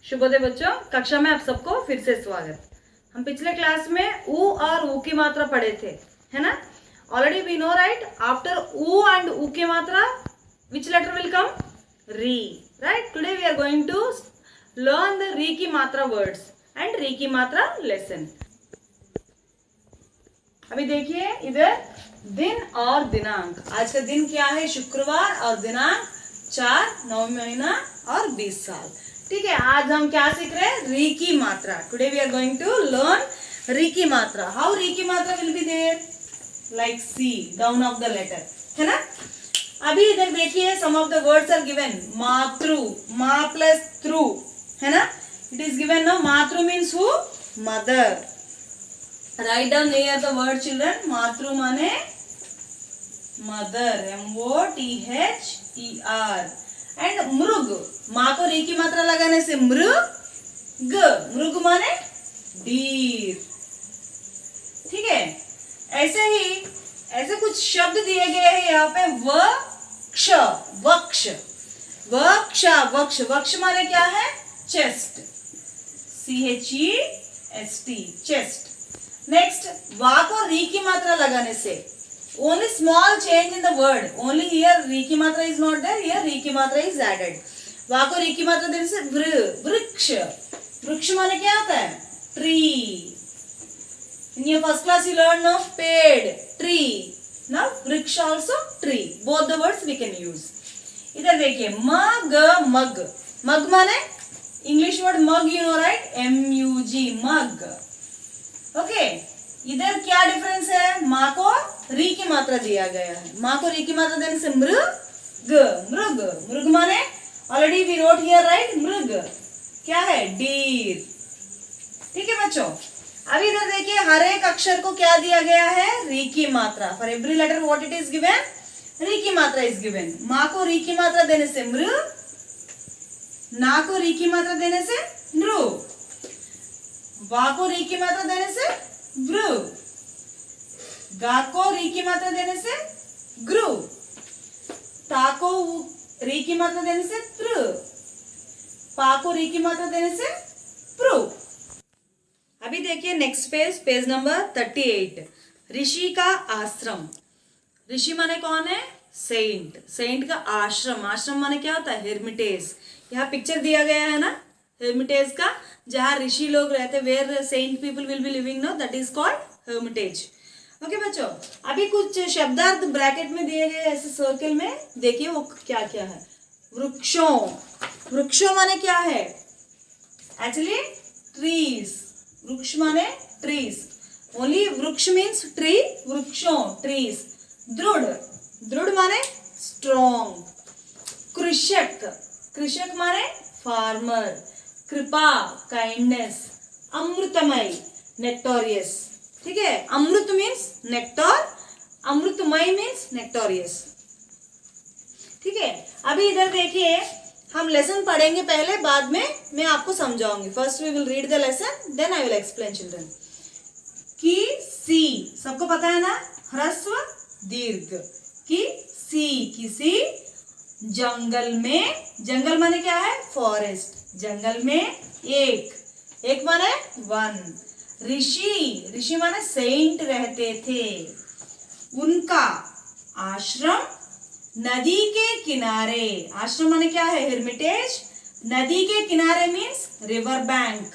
शुभोदय बच्चों, कक्षा में आप सबको फिर से स्वागत। हम पिछले क्लास में ऊ और ऊ की मात्रा पढ़े थे, है ना। Already we know right, after ऊ एंड ऊ की मात्रा विच लेटर विल कम? री, right. Today we are going to learn the री की मात्रा वर्ड्स एंड री की मात्रा लेसन। अभी देखिए इधर दिन और दिनांक। आज का दिन क्या है? शुक्रवार। और दिनांक 4 नवंबर महीना और 20 साल। ठीक है, आज हम क्या सीख रहे हैं? री की मात्रा। Today we are going to learn री की मात्रा। हाउ री की मात्रा will be there? Like see, down of the letter, है ना। अभी इधर देखिए, some of the words are given. मातृ, मा प्लस थ्रू, है ना। It is given no. मातृ means who? Mother. Write down near the word children. मातृ माने मदर, MOTHER। एंड मृग, माँ को री की मात्रा लगाने से मृग। मृग माने डीर। ठीक है, ऐसे कुछ शब्द दिए गए हैं यहाँ पे। वक्ष, वक्ष, वक्ष, वक्ष, वक्ष माने क्या है? Chest, CHEST, chest. नेक्स्ट, वा को री की मात्रा लगाने से only small change in the word, only here री की मात्रा is not there, here री की मात्रा is added। वा को री की मात्रा देने से वृक्ष। वृक्ष माने क्या होता है? Tree. in your first class you learned no पेड़, tree। now वृक्ष also tree, both the words we can use। इधर देखिए, मग, मग, मग माने English word mug, you know right, MUG, mug. Okay, इधर क्या डिफरेंस है? माँ को री की मात्रा दिया गया है। माँ को री की मात्रा देने से मृग, मृग। मृग माने already we wrote here right, मृग क्या है? डीर। ठीक है बच्चों, अभी इधर देखिए, हर एक अक्षर को क्या दिया गया है? री की मात्रा। For every letter what it is given? री की मात्रा इज गिवन। माँ को री की मात्रा देने से मृग, ना को री की मात्रा देने से नृ, वा को री की मात्रा देने से वृ, गा को री की मात्रा देने से ग्रु, ता को री की मात्रा देने से त्र, पा को री की मात्रा देने से प्रु। अभी देखिए नेक्स्ट पेज, पेज नंबर 38। ऋषि का आश्रम। ऋषि माने कौन है? सेंट। सेंट का आश्रम। आश्रम माने क्या होता है? हेर्मिटेज। यहाँ पिक्चर दिया गया है ना हेर्मिटेज का, जहाँ ऋषि लोग रहते, where saint people will be living, no, that is called hermitage. Okay बच्चों, अभी कुछ शब्दार्थ ब्रैकेट में दिए गए ऐसे सर्कल में, देखिए वो क्या क्या है। वृक्षों, वृक्षों माने क्या है? Actually trees. वृक्ष माने ट्रीज, ओनली वृक्ष मीन्स ट्री, वृक्षों ट्रीज। दृढ़, दृढ़ माने स्ट्रॉन्ग। कृषक, कृषक माने फार्मर। कृपा, काइंडनेस। अमृतमय, नेक्टोरियस। ठीक है, अमृत मीन्स नेक्टर, अमृतमय मीन्स नेक्टोरियस। ठीक है, अभी इधर देखिए, हम लेसन पढ़ेंगे पहले, बाद में मैं आपको समझाऊंगी। First we will read the lesson, then I will explain children. की सी, सबको पता है ना, ह्रस्व दीर्घ। की सी, किसी जंगल में। जंगल माने क्या है? फॉरेस्ट। जंगल में एक, एक माने वन। ऋषि, ऋषि माने सेंट रहते थे। उनका आश्रम नदी के किनारे। आश्रम माने क्या है? हेर्मिटेज। नदी के किनारे means river bank.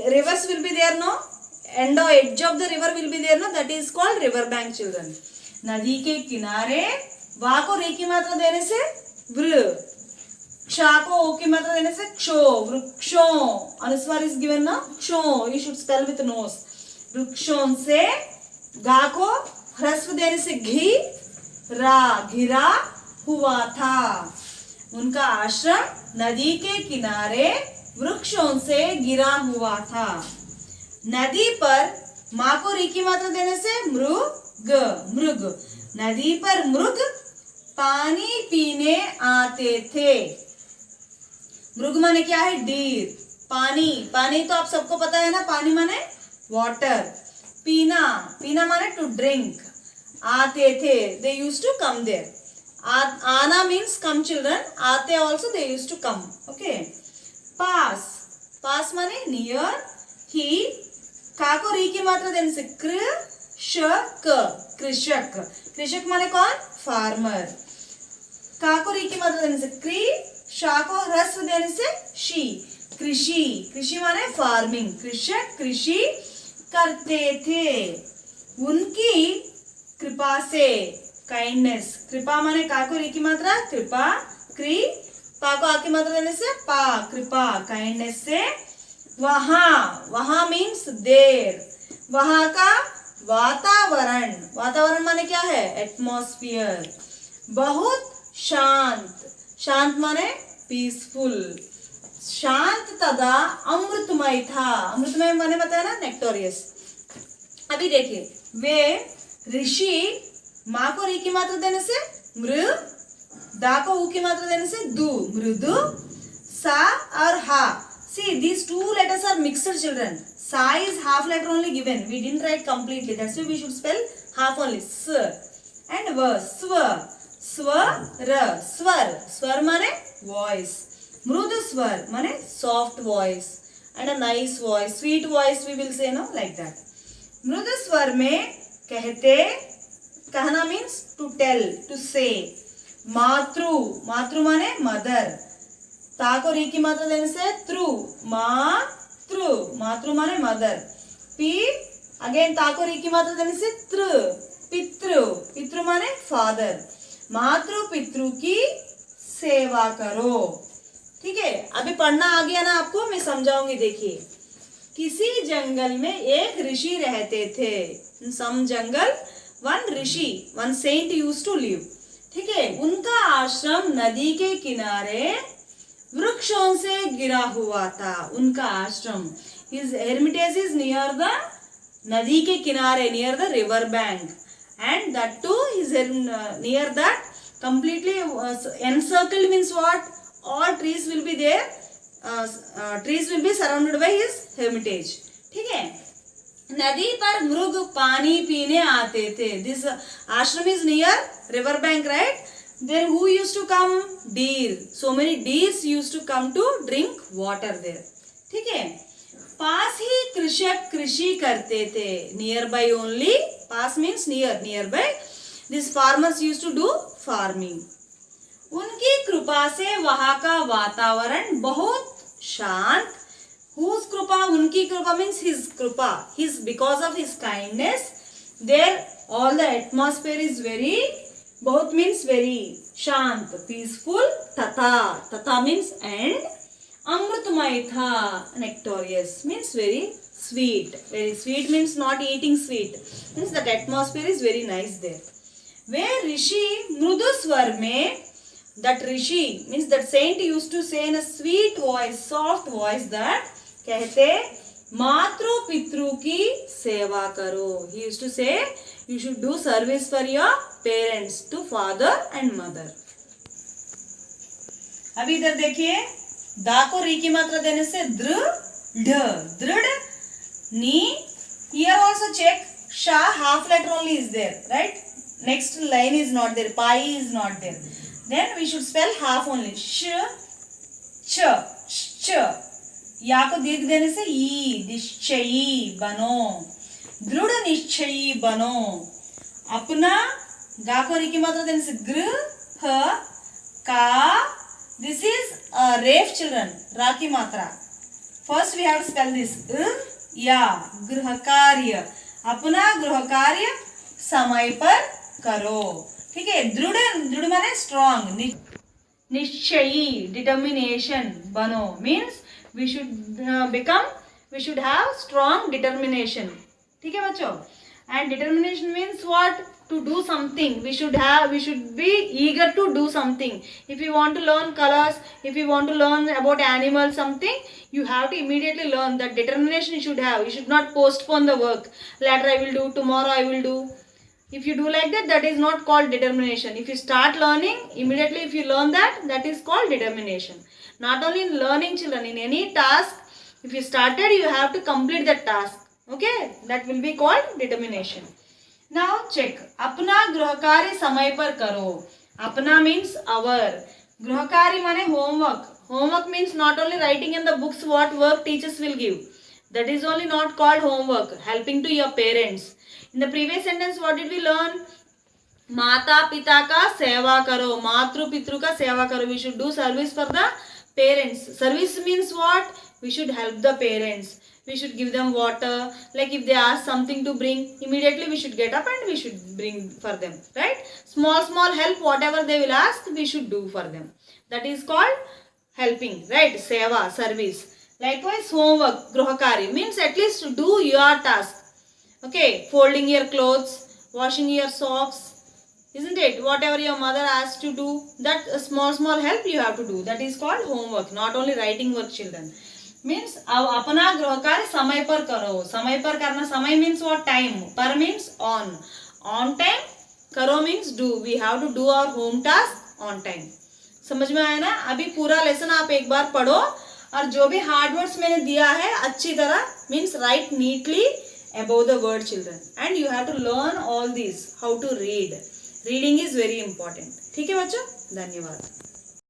Rivers will be there, no, and edge of the river will be there, no, that is called river bank children. नदी के किनारे। वा को री की मात्रा देने से वृ, क्षा को ओ की मात्रा देने से क्षो, वृक्षों। अनुस्वार इज गिवन ना, क्षो, you should spell with nose. वृक्षों से। गा को ह्रस्व देने से घी, रा, घिरा हुआ था। उनका आश्रम नदी के किनारे वृक्षों से घिरा हुआ था। नदी पर, माँ को री की मात्रा देने से मृग, मृग। नदी पर मृग पानी पीने आते थे। मृग माने क्या है? डीर। पानी, पानी तो आप सबको पता है ना, पानी माने वाटर। पीना, पीना माने टू ड्रिंक। आते थे, they used to come there. Ana means come children. Aate also they used to come. Okay. Pass. पास माने नियर, ही, का को री की मात्रा देने से कृषक, कृषक, कृषक माने कौन, फार्मर, का को री की मात्रा देने से क्री, शा को ह्रस्व देने से शी, कृषि, कृषि माने फार्मिंग, कृषक कृषि करते थे, उनकी कृपा से, काइंडनेस, कृपा माने का को री की मात्रा कृपा, क्री, पा को आ की मात्रा देने से पा, कृपा, काइंडनेस से, वहां, वहां मीन्स देर, वहां का वातावरण, वातावरण माने क्या है, एटमॉस्फियर, बहुत शांत, शांत माने पीसफुल, शांत तथा अमृतमय था, अमृतमय माने बताया ना, नेक्टोरियस। अभी देखिए, वे ऋषि, माँ को री की मात्रा देने से मृ, दा को ऊ की मात्रा देने से दु, मृदु, सा और हा, see these two letters are mixed children, sa is half letter only given, we didn't write completely, that's why we should spell half only, s and v, swa, swara, swar, swar mane voice, mrudu swar mane soft voice and a nice voice, sweet voice we will say, no, like that. mrudu swar में कहते, कहना means to tell, to say, मातृ, मातृ माने mother, ता को री की मात्रा देने से त्रु, मातृ, मातृ माने मदर, पी, अगेन ता को री की मात्रा देने से त्र, पितृ, पितृ माने फादर, मातृ पितृ की सेवा करो, ठीक है। अभी पढ़ना आ गया ना आपको, मैं समझाऊंगी, देखिए, किसी जंगल में एक ऋषि रहते थे, in some jungle one rishi, one saint used to live, ठीक है। उनका आश्रम नदी के किनारे वृक्षों से गिरा हुआ था, उनका आश्रम, his hermitage is near the, नदी के किनारे, near the river bank, and that too is near that completely encircled means what, all trees will be there, trees will be surrounded by his hermitage, ठीक है। नदी पर मृग पानी पीने आते थे, this ashram is near river bank, right? Then who used to come? Deer. So many deers used to come to drink water there. ठीक है। पास ही कृषक कृषि करते थे, near by only, pass means near, near by. These farmers used to do farming. उनकी कृपा से वहाँ का वातावरण बहुत शांत, whose कृपा, उनकी कृपा means his कृपा, his, because of his kindness, there all the atmosphere is very, बहुत means very, शांत, पीसफुल, तथा, तथा means and, अमृतमय था, nectorious means very sweet means not eating sweet, means that atmosphere is very nice there. वे ऋषि मृदु स्वर में, that rishi means that saint used to say in a sweet voice, soft voice, that कहते, मातृ पितृ की सेवा करो, he used to say you should do service for your parents, to father and mother. अभी इधर देखिए, दा को री की मात्रा देने से दृढ़, दृढ़, नी, here also check, sha half letter only is there, right? Next line is not there, pi is not there, then we should spell half only, sh, ch, या को दीर्घ देने से ई, निश्चयी बनो, दृढ़ निश्चयी बनो, अपना, गा को री की मात्रा देने से गृह, का, this is रेफ चिल्ड्रन, रा की मात्रा, first we have to spell this, या, गृह कार्य, अपना गृह कार्य समय पर करो, ठीक है। दृढ़, दृढ़ माने स्ट्रॉन्ग, निश्चयी, डिटर्मिनेशन बनो, means we should become, we should have strong determination, ठीक है बच्चों। and determination means what, to do something, we should be eager to do something. If you want to learn colors, if you want to learn about animals, something, you have to immediately learn. That determination you should have, you should not postpone the work, later I will do, tomorrow I will do. If you do like that, that is not called determination. If you start learning, immediately if you learn that, that is called determination. Not only in learning children, in any task, if you started, you have to complete that task. Okay, that will be called determination. Now check. अपना गृह कार्य समय पर करो. अपना means our. गृह कार्य माने homework. Homework means not only writing in the books what work teachers will give. That is only not called homework. Helping to your parents. In the previous sentence, what did we learn? माता पिता का सेवा करो, मातृ पितृ का सेवा करो. We should do service for the parents. Service means what? We should help the parents. We should give them water. Like if they ask something to bring, immediately we should get up and we should bring for them. Right? Small help, whatever they will ask, we should do for them. That is called helping. Right? Seva, service. Likewise, homework, grahakari means at least do your task. Okay, folding your clothes, washing your socks. Isn't it? Whatever your mother asks to do, that small help you have to do. That is called homework, not only writing work, children. Means अपना गृह कार्य समय पर करो. समय पर करना, समय means what? Time. पर means on. On time. करो means do. We have to do our home task on time. समझ में आया ना? अभी पूरा लेसन आप एक बार पढ़ो और जो भी हार्ड वर्ड्स मैंने दिया है अच्छी तरह means write neatly above the word, children. And you have to learn all these, how to read. Reading is very important. ठीक है बच्चों? धन्यवाद.